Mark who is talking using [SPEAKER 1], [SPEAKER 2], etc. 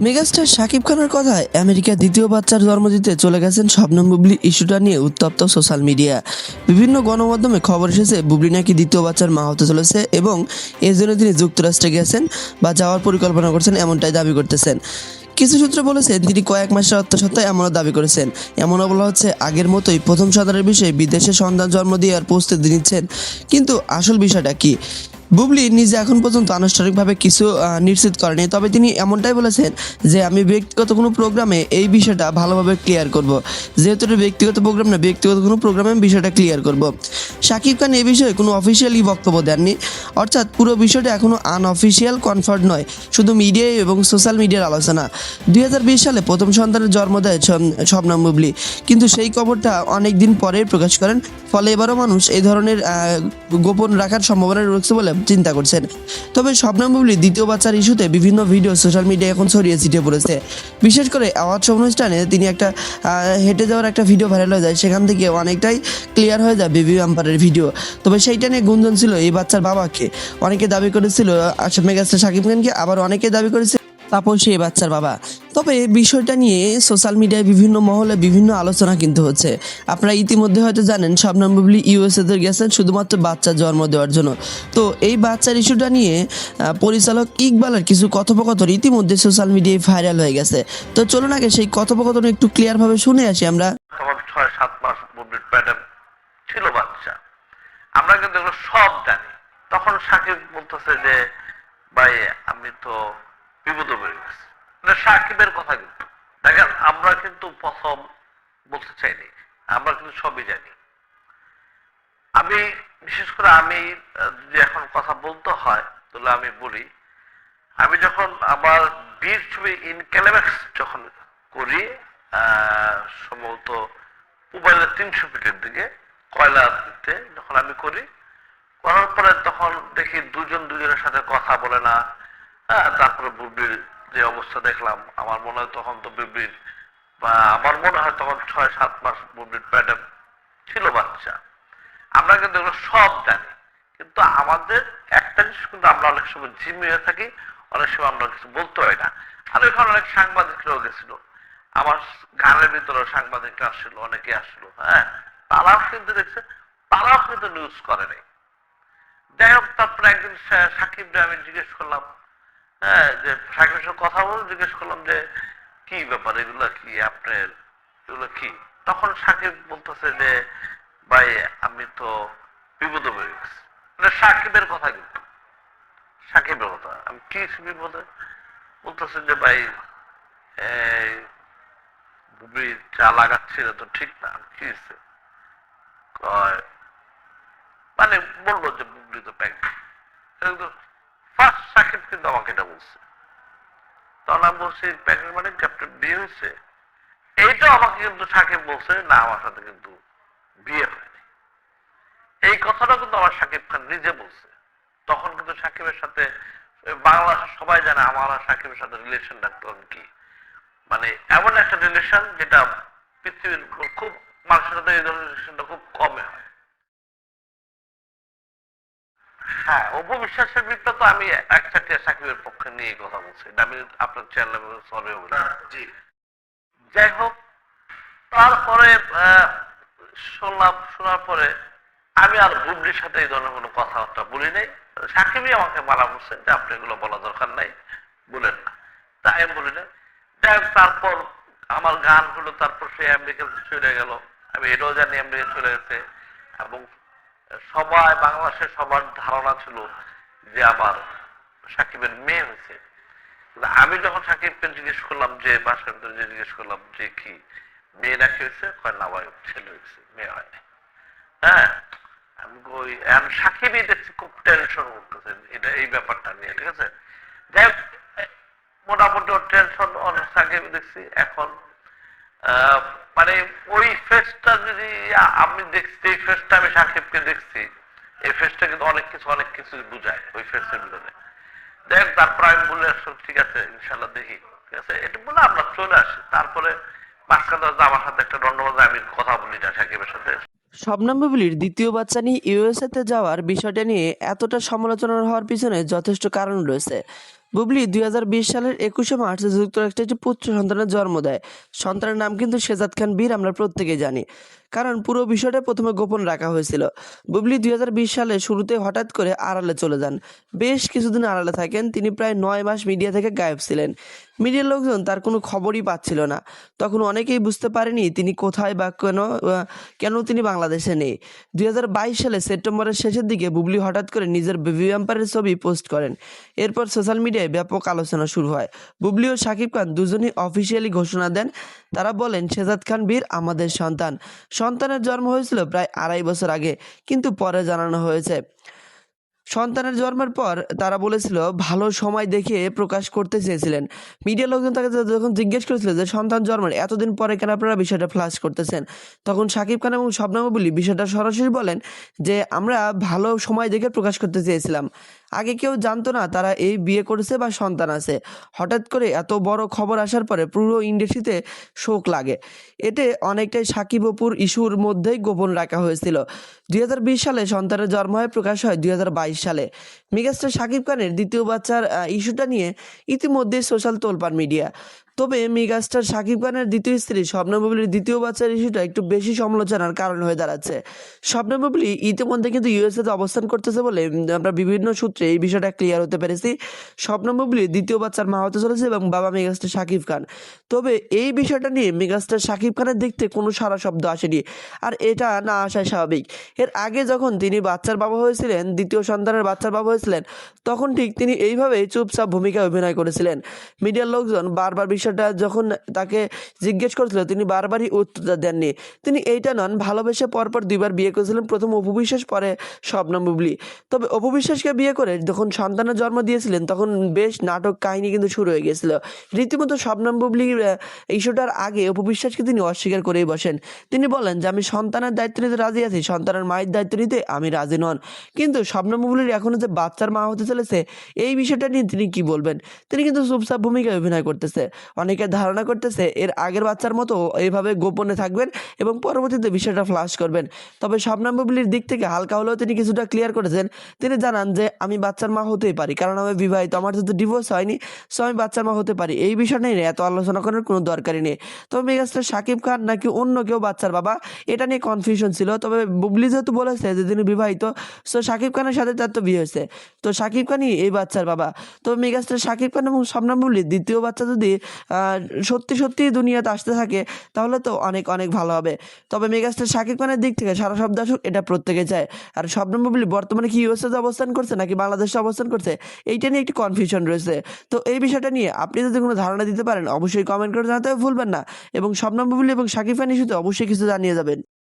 [SPEAKER 1] Megastar Shakib খানের কথায় আমেরিকার দ্বিতীয় বাচ্চার জন্ম দিতে চলে গেছেন শবনম বুবলি। ইস্যুটা নিয়ে উত্তপ্ত সোশ্যাল মিডিয়া। বিভিন্ন গণমাধ্যমে খবর এসেছে বুবলি নাকি দ্বিতীয় বাচ্চার মা হতে চলেছে এবং এর জন্য তিনি যুক্তরাষ্ট্রে গেছেন বা যাওয়ার পরিকল্পনা করছেন, এমনটাই দাবি করতেছেন। কিছু সূত্র বলেছেন তিনি কয়েক মাসের অন্তঃসত্ত্বায় এমনও দাবি করেছেন। এমনও বলা হচ্ছে আগের মতোই প্রথম সন্তানের বিষয়ে বিদেশে সন্তান জন্ম দেওয়ার প্রস্তুতি নিচ্ছেন। কিন্তু আসল বিষয়টা কি? বুবলি নিজে এখন পর্যন্ত আনুষ্ঠানিকভাবে কিছু নিশ্চিত করেনি, তবে তিনি এমনটাই বলেছেন যে আমি ব্যক্তিগত কোনো প্রোগ্রামে এই বিষয়টা ভালোভাবে ক্লিয়ার করব। যেহেতু এটা ব্যক্তিগত প্রোগ্রাম না, ব্যক্তিগত কোনো প্রোগ্রামে আমি বিষয়টা ক্লিয়ার করব। শাকিব খান এ বিষয়ে কোনো অফিসিয়ালি বক্তব্য দেননি, অর্থাৎ পুরো বিষয়টা এখনও আনঅফিসিয়াল, কনফার্ম নয়, শুধু মিডিয়ায় এবং সোশ্যাল মিডিয়ার আলোচনা। 2020 সালে প্রথম সন্তানের জন্ম দেয় শবনম বুবলি, কিন্তু সেই খবরটা অনেক দিন পরে প্রকাশ করেন। ফলে এবারও মানুষ এই ধরনের গোপন রাখার সম্ভাবনা রয়েছে বলে চিন্তা করছেন। তবে শবনম বুবলি দ্বিতীয় বাচ্চার ইস্যুতে বিভিন্ন ভিডিও সোশ্যাল মিডিয়ায় এখন ছড়িয়ে ছিটিয়ে পড়েছে। বিশেষ করে অ্যাওয়ার্ড অনুষ্ঠানে তিনি একটা হেঁটে যাওয়ার একটা ভিডিও ভাইরাল হয়ে যায়, সেখান থেকে অনেকটাই ক্লিয়ার হয়ে যায় বেবি বাম্পারের ভিডিও। তবে সেইটা নিয়ে গুঞ্জন ছিল এই বাচ্চার বাবাকে। অনেকে দাবি করেছিল মেগাস্টার শাকিব খানকে, আবার অনেকে দাবি করেছে তাপসী এই বাচ্চার বাবা। তবে বিষয়টা নিয়ে সোশ্যাল মিডিয়ায় বিভিন্ন মহলে বিভিন্ন আলোচনা কিন্তু হচ্ছে। আপনারা ইতিমধ্যে হয়তো জানেন শবনম বুবলি ইউএসএতে গেছেন শুধুমাত্র বাচ্চার জন্ম দেওয়ার জন্য। তো এই বাচ্চার ইস্যুটা নিয়ে পরিচালক ইকবালের কিছু কথোপকথন ইতিমধ্যে সোশ্যাল মিডিয়ায় ভাইরাল হয়ে গেছে। তো চলুন আগে সেই কথোপকথন একটু ক্লিয়ারভাবে শুনে আসি আমরা।
[SPEAKER 2] তখন 6-7 মাস বুবলির পেটে ছিল বাচ্চা, আমরা কিন্তু এগুলো সব জানি। তখন সাকিব বলতেছে যে ভাই আমি তো বিপদে পড়ে গেছি। সাকিবের কথা কিন্তু দেখেন, আমরা কিন্তু প্রথম বলতে চাইনি, আমরা কিন্তু সবই জানি। আমি বিশেষ করে আমি যদি এখন কথা বলতে হয় তাহলে আমি বলি, আমি যখন আমার বীর ছবি ইনক্যালামেক্স যখন করি, সম্ভবত মোবাইলের 300 ফিটের দিকে কয়লা দিতে যখন আমি করি, করার পরে তখন দেখি দুজনের সাথে কথা বলে না। তারপরে বুবলির যে অবস্থা দেখলাম, আমার মনে হয় তখন তো বুবলির বা আমার মনে হয় তখন 6-7 মাস বুবলির পেটে ছিল বাচ্চা। আমরা কিন্তু এগুলো সব জানি, কিন্তু আমাদের একটা জিনিস কিন্তু আমরা অনেক সময় ঝিমিয়ে থাকি, অনেক সময় আমরা কিছু বলতে হয় না। আর ওইখানে অনেক সাংবাদিকরাও গেছিল, আমার গানের ভিতরে সাংবাদিকরা আসছিল, অনেকে আসলো। তারাও কিন্তু দেখছে, তারাও কিন্তু নিউজ করে নাই। যাই হোক, তারপরে একদিন সাকিবরে আমি জিজ্ঞেস করলাম, যে সাকিবের সঙ্গে কথা বলে জিজ্ঞেস করলাম যে কি ব্যাপার, এগুলা কি আপনার, এগুলো কি? তখন সাকিব বলতেছে যে ভাই আমি তো বিপদে পড়ে গেছি। সাকিবের কথা, কিন্তু সাকিবের কথা। আমি কি বিপদে? বলতেছে যে ভাই বুবলি যা লাগাচ্ছিল তো ঠিক না। কি হয়েছে? মানে বললো যে বুবলি তো প্রেগনেন্ট। ফার্স্ট সাকিব কিন্তু আমাকে এটা বলছে। তখন আমি বলছি প্রেগনেন্ট মানে কি আপনার বিয়ে হয়েছে? এইটাও আমাকে কিন্তু সাকিব বলছে না, আমার সাথে কিন্তু বিয়ে হয়নি। এই কথাটা কিন্তু আমার সাকিব খান নিজে বলছে। তখন কিন্তু সাকিবের সাথে বাংলাদেশের সবাই জানে আমার আর সাকিবের সাথে রিলেশনটা কি, মানে এমন একটা রিলেশন যেটা পৃথিবীর খুব মানুষের সাথে এই ধরনের রিলেশনটা খুব কমে হয়। হ্যাঁ, অপবিশ্বাসের বিরুদ্ধে তো আমি একসাথে সাকিবের পক্ষে নিয়ে কথা বলছি, এটা আমি আপনার চ্যানেলে সরি বলি। যাই হোক, তারপরে শোনার পরে আমি আর বুবলির সাথে এই ধরনের কোনো কথাবার্তা বলি নাই। সাকিবই আমাকে মানা করছেন যে আপনি এগুলো বলা দরকার নাই, বলেন না, তাই আমি বলি না। যাই হোক, তারপর আমার গান হলো, তারপর সে আমেরিকা চলে গেল। আমি এটাও জানি আমেরিকা চলে গেছে, এবং সবাই বাংলাদেশের সবার ধারণা ছিল যে আমার সাকিবের মেয়ে হয়েছে। আমি যখন সাকিবকে জিজ্ঞেস করলাম যে বাসার ভিতরে যে জিজ্ঞেস করলাম যে কি মেয়ে নাকি হয়েছে, কয় না ভাই ছেলে হয়েছে, মেয়ে হয়নি। আমি সাকিবই দেখছি খুব টেনশন করতেছেন এটা, এই ব্যাপারটা নিয়ে। ঠিক আছে, যাই হোক, মোটামুটি ওর টেনশন অনেক সাকিব দেখছি এখন। মানে ওই ফেসটা যদি আমি দেখছি, এই ফেসটা আমি সাকিবকে দেখছি, এই ফেসটা কিন্তু অনেক কিছু বুঝায় ওই ফেসের ভিতরে। দেখ, তারপর আমি বলে আসলাম ঠিক আছে ইনশাল্লাহ দেখি, ঠিক আছে, এটা বলে আমরা চলে আসি। তারপরে মাঝখানে আমার সাথে একটা দণ্ডবাজে আমি কথা বলি না সাকিবের সাথে।
[SPEAKER 1] শবনম বুবলির দ্বিতীয় বাচ্চা নিয়ে ইউএসএতে যাওয়ার বিষয়টা নিয়ে এতটা সমালোচনা হওয়ার পিছনে যথেষ্ট কারণ রয়েছে। বুবলি 2020 সালের 21শে মার্চ যুক্তরাষ্ট্রে একটি পুত্র সন্তানের জন্ম দেয়। সন্তানের নাম কিন্তু শেজাদ খান বীর, আমরা প্রত্যেকেই জানি, কারণ পুরো বিষয়টা প্রথমে গোপন রাখা হয়েছিল। বুবলি 2020 সালে শুরুতে হঠাৎ করে আড়ালে চলে যান। বেশ কিছুদিন আড়ালে থাকেন, তিনি প্রায় 9 মাস মিডিয়া থেকে গায়েব ছিলেন। মিডিয়ার লোকজন তার কোনো খবরই পাচ্ছিল না। তখন অনেকেই বুঝতে পারেনি তিনি কোথায় বা কেন তিনি বাংলাদেশে নেই। 2022 সালে সেপ্টেম্বরের শেষের দিকে বুবলি হঠাৎ করে নিজের বেবি ভ্যাম্পায়ারের ছবি পোস্ট করেন। এরপর সোশ্যাল মিডিয়ায় ব্যাপক আলোচনা শুরু হয়। বুবলি ও শাকিব খান দুজনই অফিসিয়ালি ঘোষণা দেন, তারা বলেন শেজাদ খান বীর আমাদের সন্তান। সন্তানের জন্ম হয়েছিল প্রায় 2.5 বছর আগে, কিন্তু পরে জানানো হয়েছে। সন্তানের জন্মের পর তারা বলেছিল ভালো সময় দেখে প্রকাশ করতে চেয়েছিলেন। মিডিয়ার লোকজন তাকে যখন জিজ্ঞেস করেছিল যে সন্তান জন্মের এতদিন পরে কেন আপনারা বিষয়টা ফ্লাশ করতেছেন, তখন শাকিব খান এবং শবনম বুবলী বিষয়টা সরাসরি বলেন যে আমরা ভালো সময় দেখে প্রকাশ করতে চেয়েছিলাম। আগে কেউ জানতো না তারা এই বিয়ে করেছে বা সন্তান আছে। হঠাৎ করে এত বড় খবর আসার পরে পুরো ইন্ডাস্ট্রিতে শোক লাগে। এতে অনেকটাই সাকিব অপুর ইস্যুর মধ্যেই গোপন রাখা হয়েছিল। 2020 সালে সন্তানের জন্ম হয়, প্রকাশ হয় 2022 সালে। মেগাস্টার শাকিব খানের দ্বিতীয় বাচ্চার ইস্যুটা নিয়ে ইতিমধ্যে সোশ্যাল তোলপাড় মিডিয়া। তবে মেগাস্টার শাকিব খানের দ্বিতীয় স্ত্রী শবনম বুবলীর দ্বিতীয় বাচ্চার ইস্যুটা একটু বেশি সমালোচনার কারণ হয়ে দাঁড়াচ্ছে। শবনম বুবলী ইতিমধ্যে কিন্তু ইউএসএতে অবস্থান করতেছে বলে আমরা বিভিন্ন সূত্রে এই বিষয়টা ক্লিয়ার হতে পেরেছি। শবনম বুবলী দ্বিতীয় বাচ্চার মা হতে চলেছে এবং বাবা মেগাস্টার শাকিব খান। তবে এই বিষয়টা নিয়ে মেগাস্টার শাকিব খানের দিক থেকে কোনো সারা শব্দ আসেনি, আর এটা না আসাই স্বাভাবিক। এর আগে যখন তিনি বাচ্চার বাবা হয়েছিলেন, দ্বিতীয় সন্তানের বাচ্চার বাবা হয়েছিলেন, তখন ঠিক তিনি এইভাবেই চুপচাপ ভূমিকা অভিনয় করেছিলেন। মিডিয়ার লোকজন বারবার বিষয়টা যখন তাকে জিজ্ঞেস করেছিল, তিনি বারবারই উত্তর দেননি। তিনি এইটা নন, ভালোবেসে পরপর 2বার বিয়ে করেছিলেন, প্রথম অপু বিশ্বাস, পরে শবনম বুবলী। তবে অপু বিশ্বাসকে বিয়ে করে যখন সন্তানের জন্ম দিয়েছিলেন, তখন বেশ নাটক কাহিনী কিন্তু শুরু হয়ে গিয়েছিল। রীতিমতো শবনম বুবলীর ইস্যুটার আগে অপু বিশ্বাসকে তিনি অস্বীকার করেই বসেন। তিনি বলেন যে আমি সন্তানের দায়িত্ব নিতে রাজি আছি, সন্তানের মায়ের দায়িত্ব নিতে আমি রাজি নন। কিন্তু শবনম বুবলীর এখনো যে বাচ্চার মা হতে চলেছে, এই বিষয়টা নিয়ে তিনি কি বলবেন? তিনি কিন্তু চুপচাপ ভূমিকায় অভিনয় করতেছে। অনেকে ধারণা করতেছে এর আগের বাচ্চার মতো এইভাবে গোপনে থাকবেন এবং পরবর্তীতে বিষয়টা ফ্লাশ করবেন। তবে শবনম বুবলীর দিক থেকে হালকা হলেও তিনি কিছুটা ক্লিয়ার করেছেন। তিনি জানান যে আমি বাচ্চার মা হতেই পারি, কারণ আমি বিবাহিত, আমার যেহেতু ডিভোর্স হয়নি, সো আমি বাচ্চার মা হতে পারি। এই বিষয় নিয়ে এত আলোচনা করার কোনো দরকারই নেই। তবে মেগাস্টার শাকিব খান নাকি অন্য কেউ বাচ্চার বাবা, এটা নিয়ে কনফিউশন ছিল। তবে বুবলী যেহেতু বলেছে যে তিনি বিবাহিত, সো শাকিব খানের সাথে তার তো বিয়ে হয়েছে, তো শাকিব খানই এই বাচ্চার বাবা। তবে মেগাস্টার শাকিব খান এবং শবনম বুবলীর দ্বিতীয় বাচ্চা যদি সত্যি সত্যি দুনিয়াতে আসতে থাকে, তাহলে তো অনেক অনেক ভালো হবে। তবে মেগাস্টার শাকিব খানের দিক থেকে সারা শব্দ আসুক, এটা প্রত্যেকে চায়। আর শবনম বুবলী বর্তমানে কি ইউএসএতে অবস্থান করছে নাকি বাংলাদেশে অবস্থান করছে, এইটা নিয়ে একটি কনফিউশন রয়েছে। তো এই বিষয়টা নিয়ে আপনি যদি কোনো ধারণা দিতে পারেন, অবশ্যই কমেন্ট করে জানাতে ভুলবেন না, এবং শবনম বুবলী এবং শাকিব খান ইস্যুতে অবশ্যই কিছু জানিয়ে যাবেন।